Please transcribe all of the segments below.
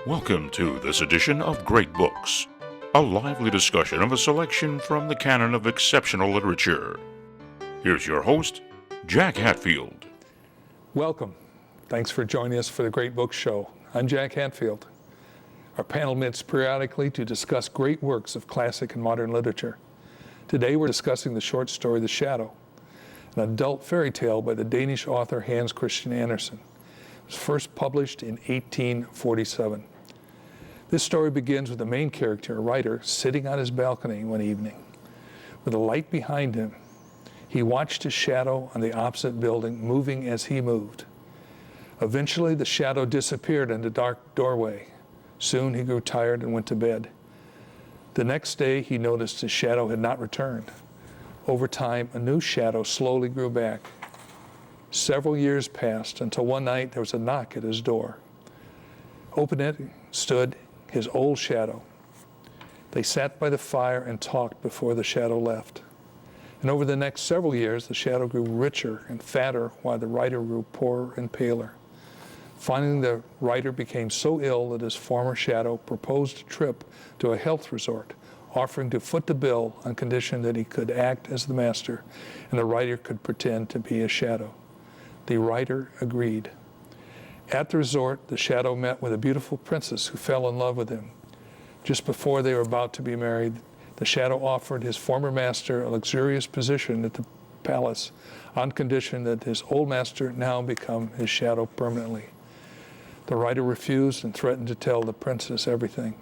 Welcome to this edition of Great Books, a lively discussion of a selection from the canon of exceptional literature. Here's your host, Jack Hatfield. Welcome. Thanks for joining us for the Great Books Show. I'm Jack Hatfield. Our panel meets periodically to discuss great works of classic and modern literature. Today we're discussing the short story The Shadow, an adult fairy tale by the Danish author Hans Christian Andersen. It was first published in 1847. This story begins with the main character, a writer, sitting on his balcony one evening. With a light behind him, he watched his shadow on the opposite building moving as he moved. Eventually, the shadow disappeared in the dark doorway. Soon he grew tired and went to bed. The next day, he noticed his shadow had not returned. Over time, a new shadow slowly grew back. Several years passed until one night there was a knock at his door. Open it stood his old shadow. They sat by the fire and talked before the shadow left. And over the next several years, the shadow grew richer and fatter while the writer grew poorer and paler. Finally, the writer became so ill that his former shadow proposed a trip to a health resort, offering to foot the bill on condition that he could act as the master and the writer could pretend to be a shadow. The writer agreed. At the resort, the shadow met with a beautiful princess who fell in love with him. Just before they were about to be married, the shadow offered his former master a luxurious position at the palace on condition that his old master now become his shadow permanently. The writer refused and threatened to tell the princess everything.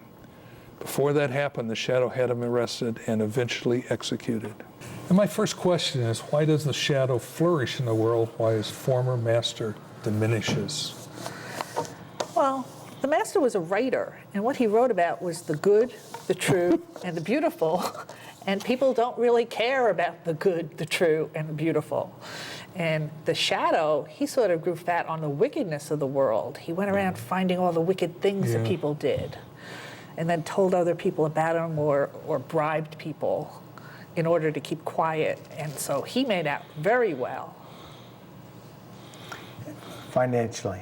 Before that happened, the shadow had him arrested and eventually executed. And my first question is, why does the shadow flourish in the world while his former master diminishes? Well, the master was a writer, and what he wrote about was the good, the true, and the beautiful. And people don't really care about the good, the true, and the beautiful. And the shadow, he sort of grew fat on the wickedness of the world. He went around finding all the wicked things that people did, and then told other people about them or bribed people in order to keep quiet. And so he made out very well. Financially.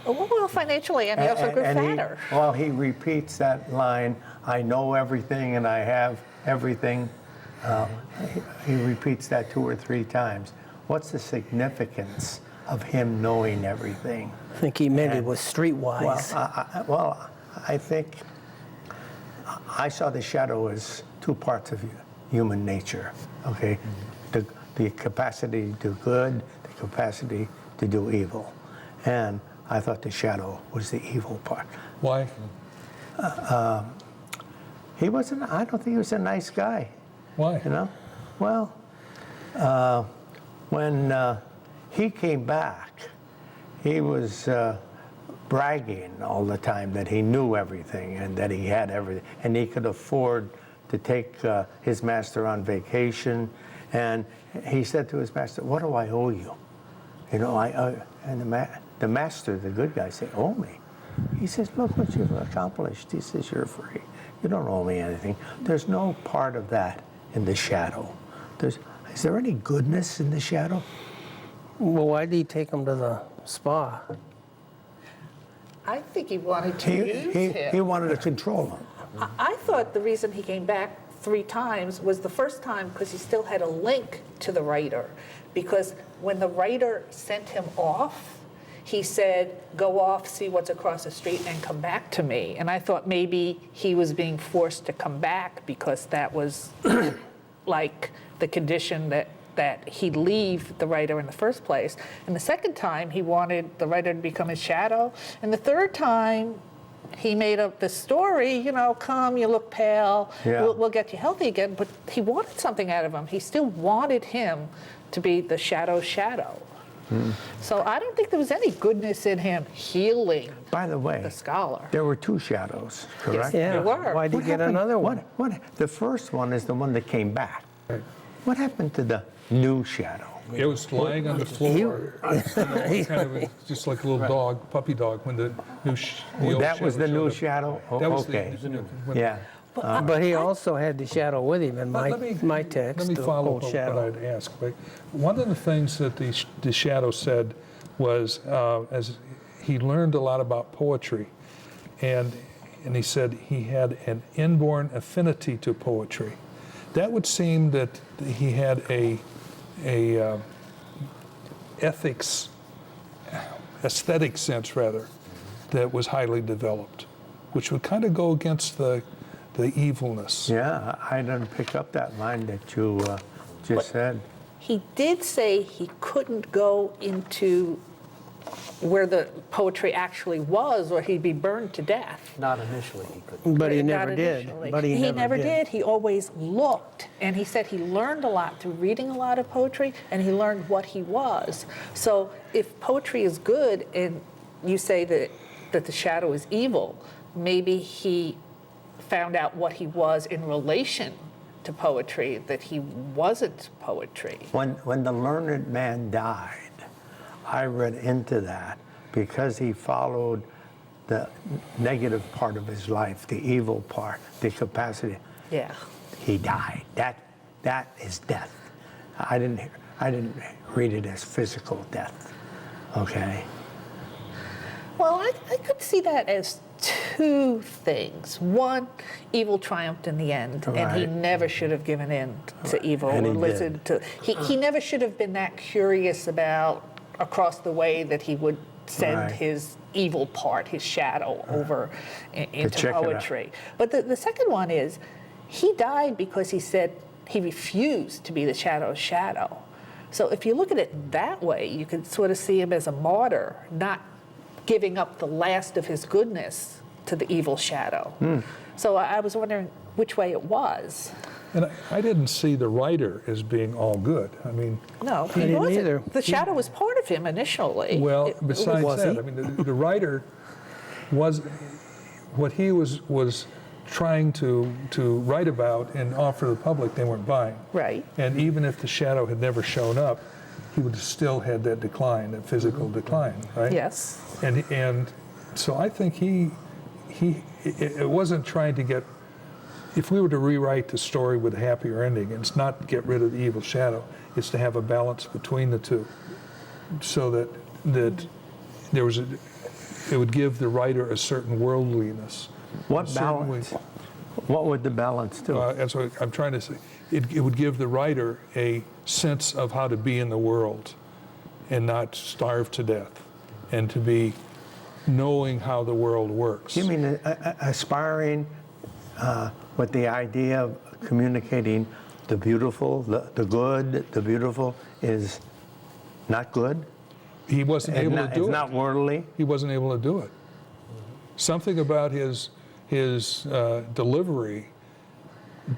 Well, financially, and he also grew fatter. He repeats that line, I know everything and I have everything. He repeats that 2 or 3 times. What's the significance of him knowing everything? I think he meant it was streetwise. I think I saw the shadow as 2 parts of human nature, okay? The capacity to do good, the capacity to do evil. And I thought the shadow was the evil part. Why? I don't think he was a nice guy. Why? You know? Well, when he came back, he was bragging all the time that he knew everything and that he had everything. And he could afford to take his master on vacation. And he said to his master, what do I owe you? You know, and the master, the good guy, said, owe me? He says, look what you've accomplished. He says, you're free. You don't owe me anything. There's no part of that in the shadow. Is there any goodness in the shadow? Well, why did he take him to the spa? I think he wanted to use him. He wanted to control him. I thought the reason he came back 3 times was the first time because he still had a link to the writer. Because when the writer sent him off, he said, go off, see what's across the street, and come back to me. And I thought maybe he was being forced to come back because that was like the condition that he'd leave the writer in the first place. And the second time, he wanted the writer to become his shadow. And the third time, he made up the story, you know, come, you look pale, we'll get you healthy again. But he wanted something out of him. He still wanted him to be the shadow's shadow. So I don't think there was any goodness in him healing. By the way, the scholar. There were 2 shadows, correct? Yes, there were. Why did he get another one? The first one is the one that came back. What happened to the new shadow? It was lying on the floor, just like a little dog, puppy dog, when the old That was the new showed up. shadow? That was okay. Yeah. But he also had the shadow with him in my text. Let me the follow old up shadow. what I'd ask. But one of the things that the shadow said was, as he learned a lot about poetry, and he said he had an inborn affinity to poetry. That would seem that he had a aesthetic sense rather, that was highly developed, which would kind of go against the evilness. Yeah, I didn't pick up that line that you just said. He did say he couldn't go into where the poetry actually was, or he'd be burned to death. Not initially, he couldn't. But he Not never did. initially. But he never did. He always looked. And he said he learned a lot through reading a lot of poetry, and he learned what he was. So if poetry is good, and you say that the shadow is evil, maybe he found out what he was in relation to poetry, that he wasn't poetry. When the learned man died, I read into that because he followed the negative part of his life, the evil part, the capacity. Yeah. He died. That is death. I didn't read it as physical death. Okay. Well, I could see that as two things. One, evil triumphed in the end, and he Right. never should have given in to evil And or he listened to. He never should have been that curious about across the way that he would send Right. his evil part, his shadow, over into check it out. poetry. But the second one is, he died because he said he refused to be the shadow's shadow. So if you look at it that way, you can sort of see him as a martyr, not giving up the last of his goodness to the evil shadow. So I was wondering which way it was. And I didn't see the writer as being all good. I mean, No, I he didn't wasn't. either. The shadow was part of him initially. well, It besides was that, he? I mean, the writer was, what he was trying to write about and offer the public, they weren't buying. Right. And even if the shadow had never shown up, he would have still had that decline, that physical decline, right? Yes. And so I think it wasn't trying to get, if we were to rewrite the story with a happier ending, it's not to get rid of the evil shadow, it's to have a balance between the two, so that there was it would give the writer a certain worldliness. What a certain balance? way- What would the balance do? That's what I'm trying to say. It would give the writer a sense of how to be in the world and not starve to death, and to be knowing how the world works. You mean aspiring with the idea of communicating the beautiful, the good, the beautiful is not good? He wasn't able to do It's it. not worldly? He wasn't able to do it. Something about his delivery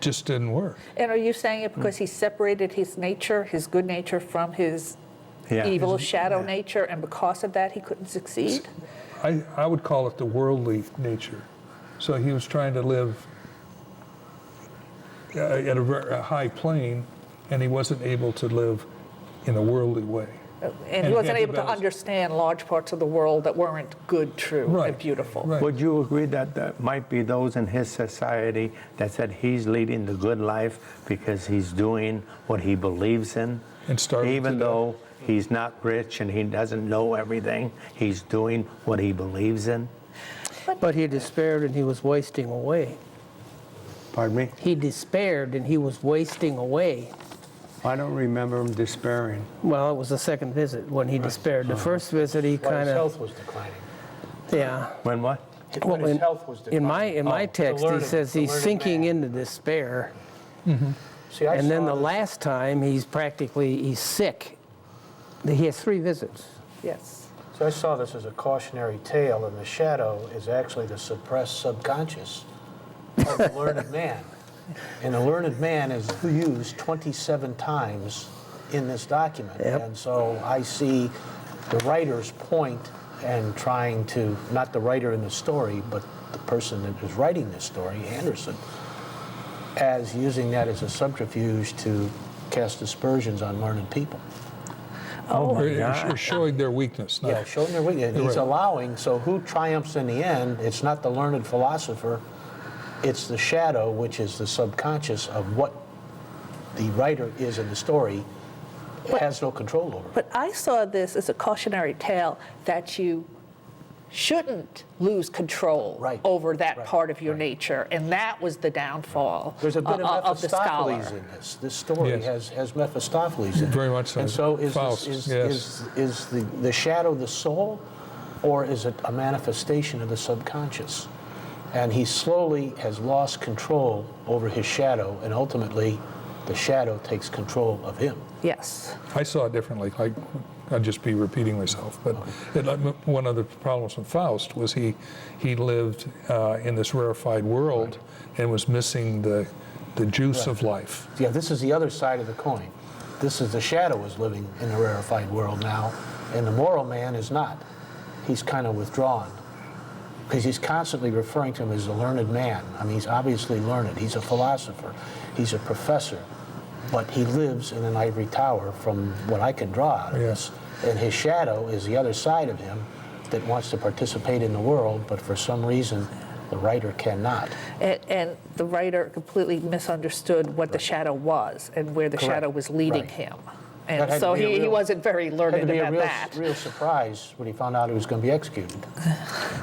just didn't work. And are you saying it because he separated his nature, his good nature, from his Yeah. evil shadow nature, and because of that he couldn't succeed? I would call it the worldly nature. So he was trying to live at a high plane, and he wasn't able to live in a worldly way. And he wasn't had able to balance. understand large parts of the world that weren't good, true, Right, and beautiful. right. Would you agree that there might be those in his society that said he's leading the good life because he's doing what he believes in? And starving Even to death. though he's not rich and he doesn't know everything, he's doing what he believes in? But he despaired and he was wasting away. Pardon me? He despaired and he was wasting away. I don't remember him despairing. Well, it was the second visit when he despaired. The first visit, he Well, his kind of, health was declining. yeah. When what? When his in, health was declining. in my The text, learned- he says the he's learned sinking man. into despair. See, I And then saw the this- last time, he's sick. He has 3 visits. Yes. So I saw this as a cautionary tale, and the shadow is actually the suppressed subconscious of the learned man. And the learned man is used 27 times in this document. Yep. And so I see the writer's point and trying to, not the writer in the story, but the person that is writing this story, Anderson, as using that as a subterfuge to cast aspersions on learned people. Or showing their weakness. Yeah, showing their weakness. He's Right. allowing, so who triumphs in the end? It's not the learned philosopher, it's the shadow, which is the subconscious of what the writer is in the story, has no control over. But I saw this as a cautionary tale that you shouldn't lose control over that part of your nature, and that was the downfall There's a bit of the scholar. Mephistopheles in this. This story Yes. has Mephistopheles in it. Very much so. And so Faust, is yes. the shadow the soul, or is it a manifestation of the subconscious? And he slowly has lost control over his shadow, and ultimately the shadow takes control of him. Yes. I saw it differently. I'd just be repeating myself. But one of the problems with Faust was he lived in this rarefied world and was missing the juice of life. Yeah, this is the other side of the coin. This is the shadow is living in the rarefied world now, and the moral man is not. He's kind of withdrawn, because he's constantly referring to him as a learned man. I mean, he's obviously learned. He's a philosopher. He's a professor. But he lives in an ivory tower from what I can draw out of this. And his shadow is the other side of him that wants to participate in the world, but for some reason, the writer cannot. And the writer completely misunderstood what the shadow was and where the shadow was leading him. That And had so to be a he real- wasn't very It learned had to be about a that. real surprise when he found out he was going to be executed.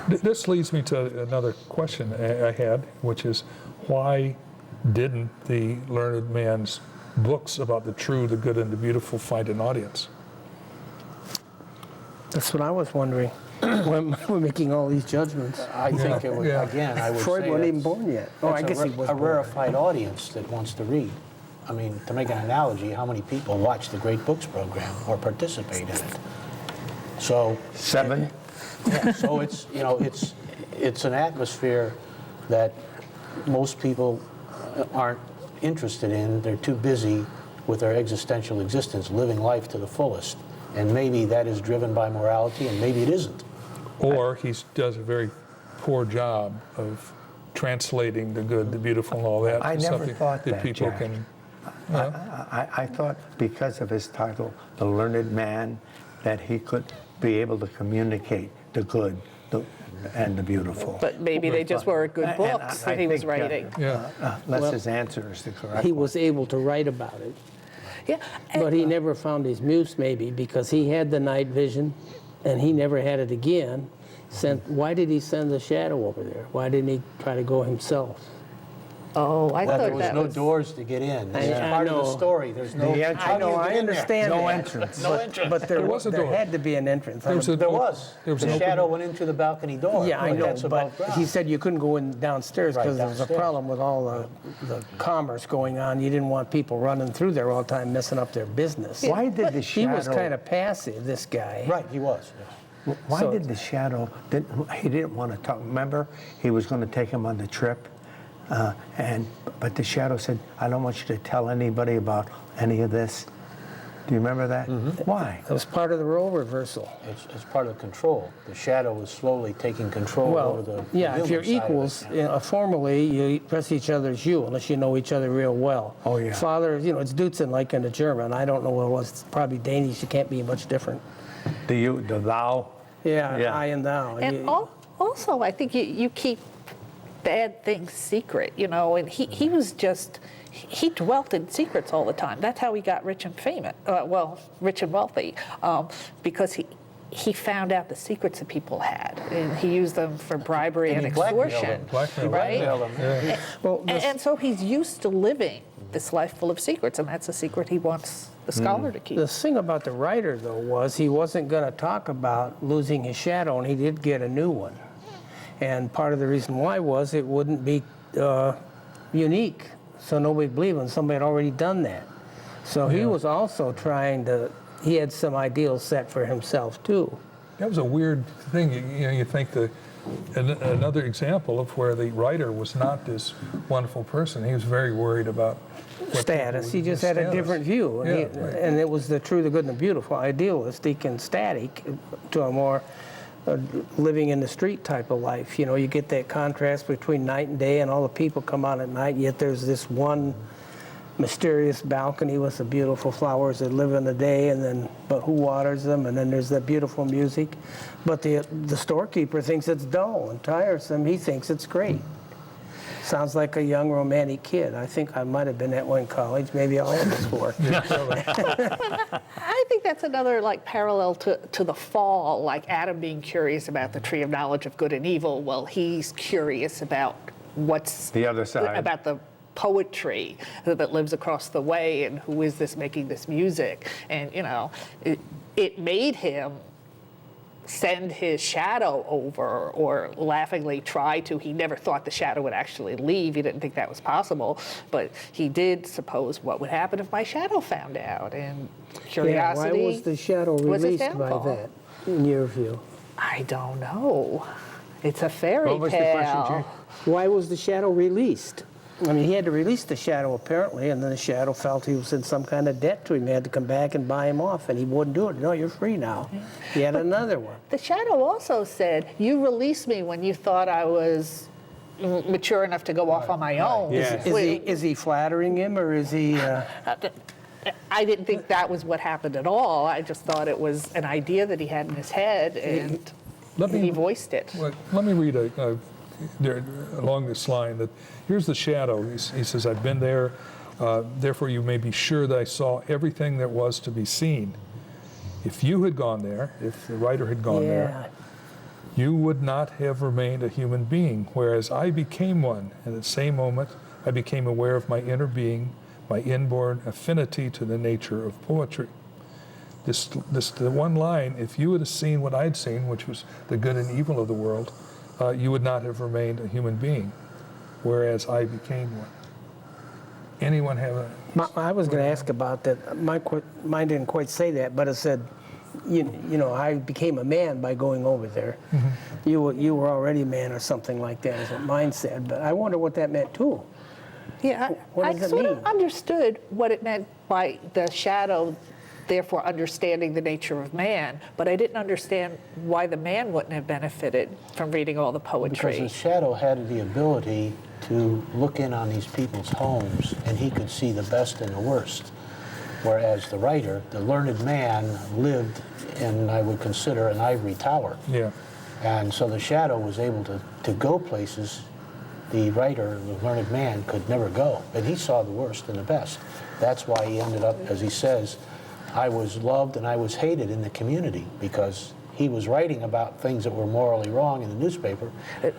This leads me to another question I had, which is why didn't the learned man's books about the true, the good, and the beautiful find an audience? That's what I was wondering when we're making all these judgments. I think it would, again, I would Freud say wasn't even that's- born yet. Oh, I that's guess he was a born. rarefied audience that wants to read. I mean, to make an analogy, how many people watch the Great Books program or participate in it? So 7? yeah, so it's, you know, it's an atmosphere that most people aren't interested in. They're too busy with their existential existence, living life to the fullest. And maybe that is driven by morality, and maybe it isn't. Or he does a very poor job of translating the good, the beautiful, and all that I to never something thought that, people Jack. can. I thought because of his title, The Learned Man, that he could be able to communicate the good and the beautiful. But maybe they just weren't good And books that he was think, writing. Unless his answer is the correct He one. was able to write about it, Yeah. but he never found his muse maybe because he had the night vision and he never had it again. Why did he send the shadow over there? Why didn't he try to go himself? Oh, I Well, thought there was that no was... doors to get in. This is I part of the know. story. There's no. The entrance. how I do you know, get I in there? understand No that. entrance. No entrance. But there was a door. had to be an entrance. There was a There door. was. There was The an shadow open- went into the balcony door. Yeah, I but know, that's above but ground. he said you couldn't go in downstairs Right, because there was a downstairs. problem with all the commerce going on. You didn't want people running through there all the time messing up their business. Why did the He shadow? was kind of passive, this guy. Right, he was. Yeah. Why So- did the shadow? He didn't want to talk. Remember, he was going to take him on the trip, but the shadow said, "I don't want you to tell anybody about any of this." Do you remember that? Why? It was part of the role reversal. It's part of control. The shadow is slowly taking control over the yeah, if human you're side of it. equals, formally, you press each other's you, unless you know each other real well. Oh, yeah. Father, it's Dutzen like in the German. I don't know what it was. It's probably Danish. You can't be much different. The you, the thou. Yeah, Yeah. I and thou. And also, I think you keep bad things secret, and he was just, he dwelt in secrets all the time. That's how he got rich and famous, rich and wealthy, because he found out the secrets that people had, and he used them for bribery and he blackmailed extortion, them. Blackmailed. right? Blackmailed them, yeah. Well, And so he's used to living this life full of secrets, and that's a secret he wants the scholar to keep. the thing about the writer, though, was he wasn't going to talk about losing his shadow, and he did get a new one. And part of the reason why was it wouldn't be unique, so nobody believed him. Somebody had already done that. So he was also he had some ideals set for himself, too. That was a weird thing. You think another example of where the writer was not this wonderful person. He was very worried about what Status. people He would- just had a status. different view. And, Yeah, right. and it was the true, the good, and the beautiful, idealistic and static to a more living in the street type of life. You get that contrast between night and day, and all the people come out at night, yet there's this one mysterious balcony with the beautiful flowers that live in the day, but who waters them? And then there's that beautiful music. But the storekeeper thinks it's dull and tiresome. He thinks it's great. Sounds like a young romantic kid. I think I might have been at one college. Maybe all of us were. I think that's another like parallel to the fall, like Adam being curious about the tree of knowledge of good and evil. Well, he's curious about what's The other side. about the poetry that lives across the way, and who is this making this music, and it made him send his shadow over, or laughingly try to. He never thought the shadow would actually leave. He didn't think that was possible, but he did suppose, what would happen if my shadow found out? And curiosity. Yeah, why was the shadow was his released by downfall. that, in your view? I don't know. It's a fairy What was the tale. question, Jay? Why was the shadow released? I mean, he had to release the shadow apparently, and then the shadow felt he was in some kind of debt to him. He had to come back and buy him off, and he wouldn't do it. No, you're free now. He had another one. The shadow also said, "You released me when you thought I was mature enough to go off on my own." Yeah. Is he flattering him, or is he? I didn't think that was what happened at all. I just thought it was an idea that he had in his head, and he voiced it. Well, let me read there, along this line, that here's the shadow. He says, I've been there, therefore you may be sure that I saw everything there was to be seen. If you had gone there, if the writer had gone there, you would not have remained a human being, whereas I became one. And at the same moment, I became aware of my inner being, my inborn affinity to the nature of poetry. The one line, if you would have seen what I'd seen, which was the good and evil of the world, you would not have remained a human being, whereas I became one. Anyone have a... I was going to ask about that. Mine didn't quite say that, but it said, you know, I became a man by going over there. Mm-hmm. You were already a man or something like that, is what mine said. But I wonder what that meant too. Yeah, What I does it sort mean? of understood what it meant by the shadow, therefore understanding the nature of man, but I didn't understand why the man wouldn't have benefited from reading all the poetry. Because the shadow had the ability to look in on these people's homes, and he could see the best and the worst. Whereas the writer, the learned man, lived in, I would consider, an ivory tower. Yeah. And so the shadow was able to go places the writer, the learned man, could never go. And he saw the worst and the best. That's why he ended up, as he says, I was loved and I was hated in the community, because he was writing about things that were morally wrong in the newspaper.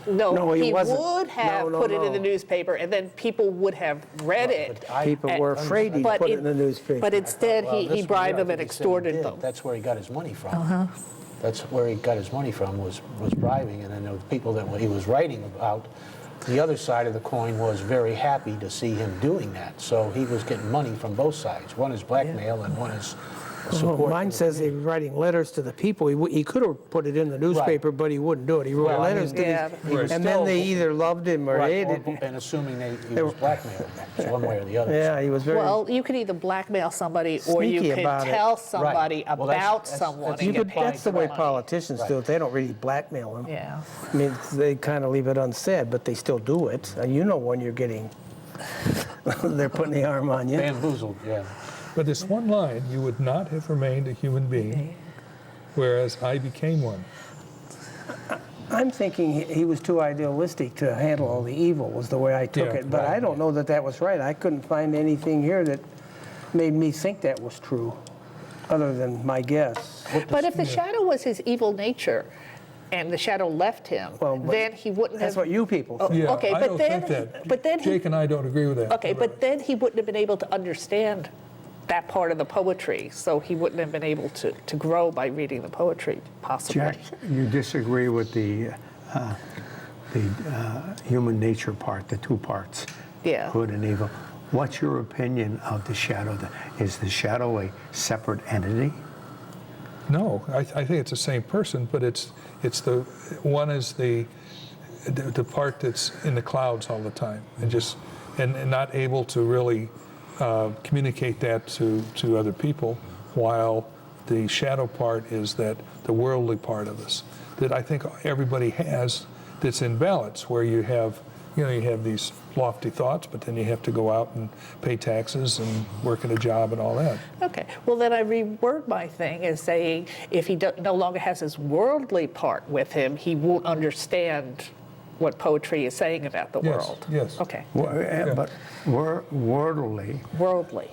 No, he wasn't. Would have No, put it in no. the newspaper, and then people would have read it. People were afraid he'd But put it in the newspaper. But instead, Well, he this bribed one, them I and think he said he extorted did. them. That's where he got his money from. That's where he got his money from, was bribing. And then the people that he was writing about, the other side of the coin was very happy to see him doing that. So he was getting money from both sides. One is blackmail and one is support. Mine says he was writing letters to the people. He could have put it in the newspaper, but he wouldn't do it. He wrote Well, I letters mean, to yeah. these, He was and then still- they either loved him or Right, hated him. and assuming he was blackmailed, so one way or the other. Yeah, he was very. Well, you could either blackmail somebody, or you Sneaky could about it. tell somebody Right. Well, that's- about that's- someone that's- and you get could, paid that's the for way money. politicians do it. They don't really blackmail them. Yeah. I mean, they kind of leave it unsaid, but they still do it. And you know when you're getting, they're putting the arm on you. Bamboozled, yeah. But this one line, you would not have remained a human being, whereas I became one. I'm thinking he was too idealistic to handle all the evil, was the way I took Yeah, it. But I don't know that that was right. I couldn't find anything here that made me think that was true, other than my guess. But if the shadow was his evil nature, and the shadow left him, Well, but then he wouldn't That's have. what you people Oh, think. Yeah, okay, I but don't then, think that. but then Jake and I don't agree with that. Okay, but then he wouldn't have been able to understand that part of the poetry, so he wouldn't have been able to grow by reading the poetry, possibly. Jack, you disagree with the human nature part, the two parts, Yeah. good and evil. What's your opinion of the shadow? Is the shadow a separate entity? No, I think it's the same person, but it's the one is the part that's in the clouds all the time, and not able to really communicate that to other people, while the shadow part is that the worldly part of us that I think everybody has, that's in balance, where you have these lofty thoughts, but then you have to go out and pay taxes and work at a job and all that. Okay, well then I reword my thing as saying if he no longer has his worldly part with him, he won't understand what poetry is saying about the Yes, world. yes. Okay. But worldly Worldly.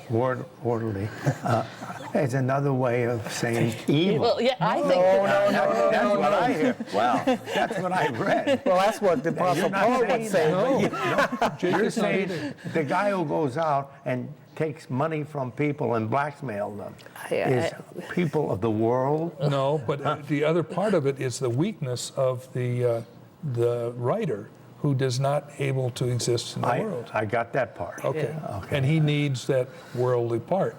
is another way of saying evil. Well, yeah, I think That's what I hear. Well, that's what I read. Well, that's what the Apostle Paul would say. You're saying the guy who goes out and takes money from people and blackmail them is people of the world. No, but the other part of it is the weakness of the writer who does not able to exist in the world. I got that part. Okay. Okay. And he needs that worldly part.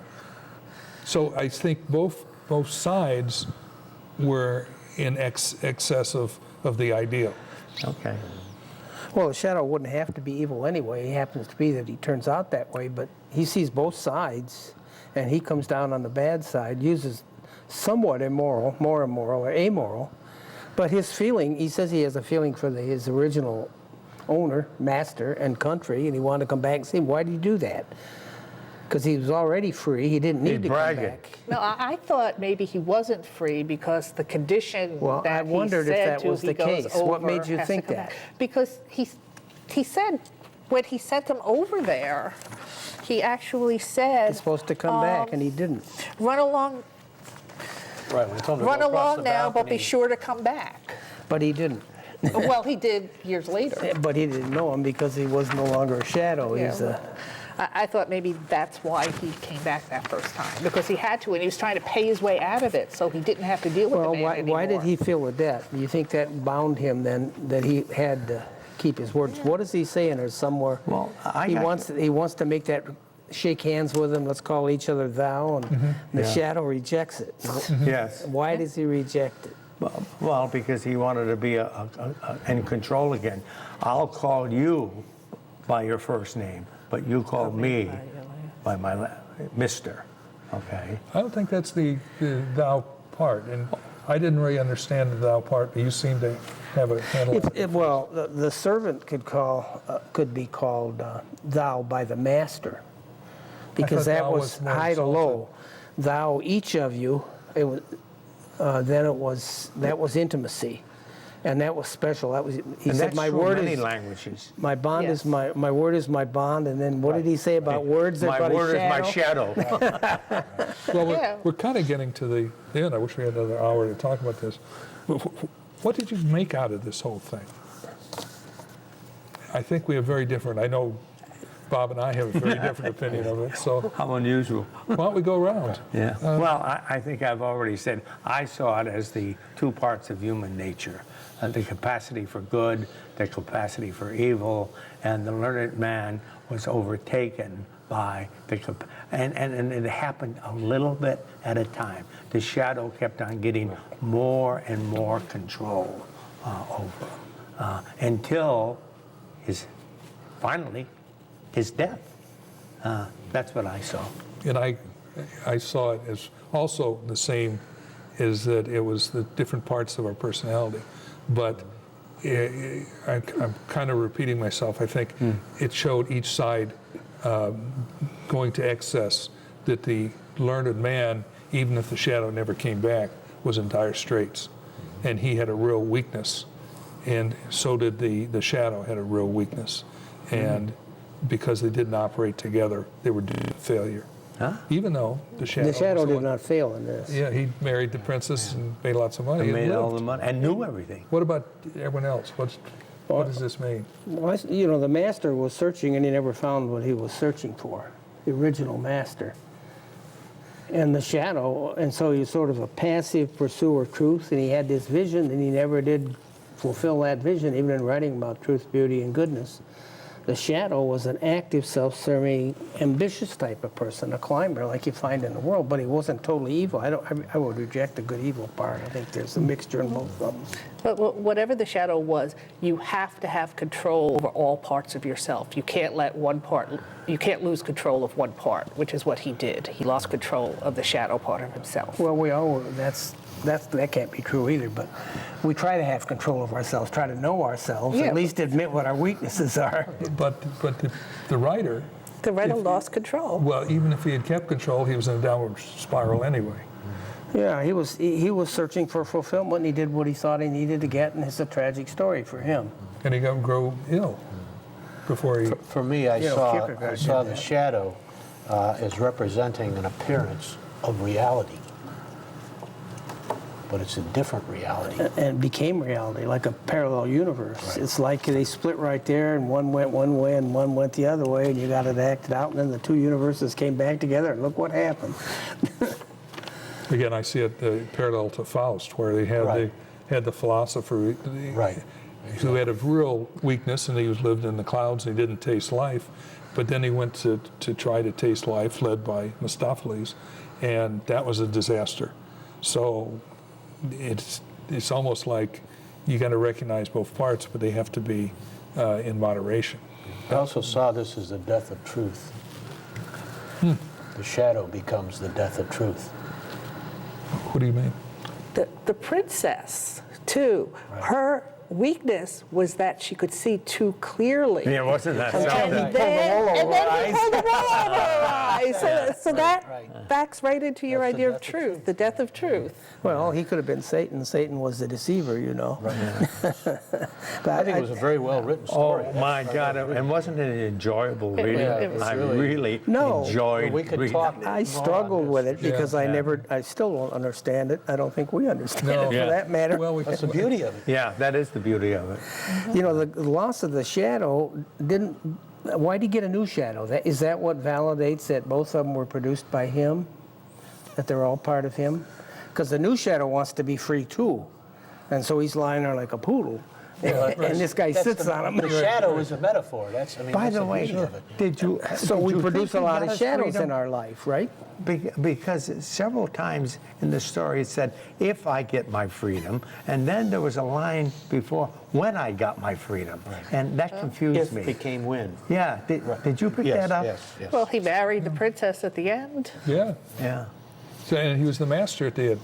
So I think both sides were in excess of the ideal. Okay. Well, the shadow wouldn't have to be evil anyway. It happens to be that he turns out that way, but he sees both sides, and he comes down on the bad side, uses somewhat immoral, more immoral, or amoral, but his feeling, he says he has a feeling for his original owner, master, and country, and he wanted to come back and see him. Why did he do that? Because he was already free. He didn't need to come back. No, I thought maybe he wasn't free because the condition Well, I that wondered he if said that to was he the goes case. What over made you has to think come that? back. Because he said when he sent him over there, he actually said, He's supposed to come back, and he didn't. run along Right, when he told him to run go across along the now, but be balcony. sure to come back. But he didn't. Well, he did years later. But he didn't know him because he was no longer a shadow. Yeah, He's I thought maybe that's why he came back that first time, because he had to, and he was trying to pay his way out of it so he didn't have to deal with well, the man why did anymore. he feel the debt? Do you think that bound him then, that he had to keep his words? What does he say in there somewhere? Well, he wants to make that, shake hands with him, let's call each other thou, and the Yeah. shadow rejects it. Yes. Why does he reject it? Well, because he wanted to be in control again. I'll call you by your first name, but you call me by my Mr. Okay. I don't think that's the thou part, and I didn't really understand the thou part, but you seem to have a handle on it. Well, the servant could be called thou by the master, because thought that thou was was more high to insulted. low. Thou, each of you. It was that was intimacy, and that was special. That was he And said, that's "My true word in many is languages. my bond Yes. is my word is my bond." And then what did he say about words? My About his word is my shadow? shadow. Well, Yeah. we're kind of getting to the end. I wish we had another hour to talk about this. What did you make out of this whole thing? I think we have very different. I know Bob and I have a very different opinion of it. So How unusual. why don't we go around? Yeah. Well, I think I've already said I saw it as the two parts of human nature. The capacity for good, the capacity for evil, and the learned man was overtaken by and it happened a little bit at a time. The shadow kept on getting more and more control over him until finally his death. That's what I saw. And I saw it as also the same, is that it was the different parts of our personality. But I'm kind of repeating myself. I think it showed each side going to excess, that the learned man, even if the shadow never came back, was in dire straits. And he had a real weakness. And so did the shadow had a real weakness. And because they didn't operate together, they were doomed to failure. Huh? Even though the shadow was the did one- not fail in this. Yeah, he married the princess and made lots of money. He and made all lived. the money and knew everything. What about everyone else? What does this mean? Well, the master was searching, and he never found what he was searching for, the original master. And the shadow, and so he's sort of a passive pursuer of truth, and he had this vision, and he never did fulfill that vision, even in writing about truth, beauty, and goodness. The shadow was an active, self-serving, ambitious type of person, a climber like you find in the world, but he wasn't totally evil. I would reject the good-evil part. I think there's a mixture in both of them. But whatever the shadow was, you have to have control over all parts of yourself. You can't let one part, you can't lose control of one part, which is what he did. He lost control of the shadow part of himself. Well, that can't be true either, but we try to have control of ourselves, try to know ourselves, Yeah. at least admit what our weaknesses are. But the writer, The writer lost control. well, even if he had kept control, he was in a downward spiral anyway. Yeah, he was searching for fulfillment, and he did what he thought he needed to get, and it's a tragic story for him. And he got grow ill before he. For me, I You know, saw Kierkegaard did the that. shadow as representing an appearance of reality, but it's a different reality. And became reality, like a parallel universe. Right. It's like they split right there, and one went one way and one went the other way, and you got it acted out, and then the two universes came back together, and look what happened. Again, I see it parallel to Faust, where they had Right. the philosopher Right. who had a real weakness, and he was lived in the clouds, and he didn't taste life. But then he went to try to taste life, led by Mephistopheles, and that was a disaster. So it's almost like you got to recognize both parts, but they have to be in moderation. I also saw this as the death of truth. The shadow becomes the death of truth. What do you mean? The princess, too, her weakness was that she could see too clearly. Yeah, wasn't that And something? then he pulled the wool over her eyes. So that Right. backs right into your That's the idea of death of truth, the death of truth. Well, he could have been Satan. Satan was the deceiver, you know. But I think it was a very well-written story. Oh my God! And wasn't it an enjoyable reading? it was I really- really No. enjoyed We could reading talk. it. I struggled with it because Yeah. I still don't understand it. I don't think we understand it, Yeah. for that matter. Well, That's the beauty of it. Yeah, that is the beauty of it. You know, the loss of the shadow didn't. Why did he get a new shadow? Is that what validates that both of them were produced by him? That they're all part of him? Because the new shadow wants to be free too, and so he's lying there like a poodle, and this guy That's sits the, on him. The shadow is a metaphor. That's, I mean, By that's the way, beauty of it. did you? So did we you produce a think he lot got of his shadows freedom? in our life, right? Because several times in the story it said, "If I get my freedom," and then there was a line before, "When I got my freedom," and that confused If me. became when. Yeah, did you pick Yes, that up? yes. Well, he married the princess at the end. Yeah. Yeah. So, and he was the master at the end.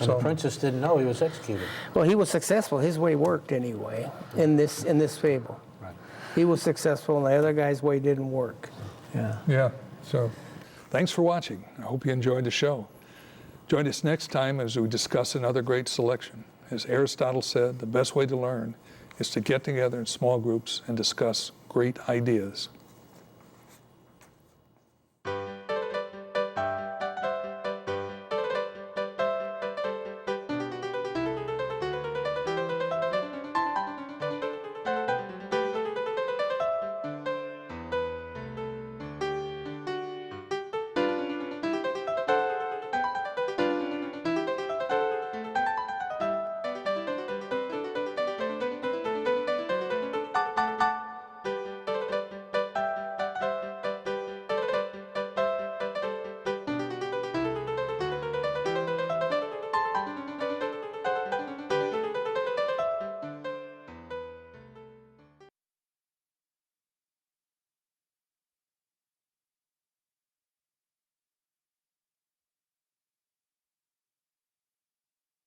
And the princess didn't know he was executed. Well, he was successful. His way worked anyway. In this fable, Right. he was successful, and the other guy's way didn't work. Yeah. Yeah. So, thanks for watching. I hope you enjoyed the show. Join us next time as we discuss another great selection. As Aristotle said, the best way to learn is to get together in small groups and discuss great ideas.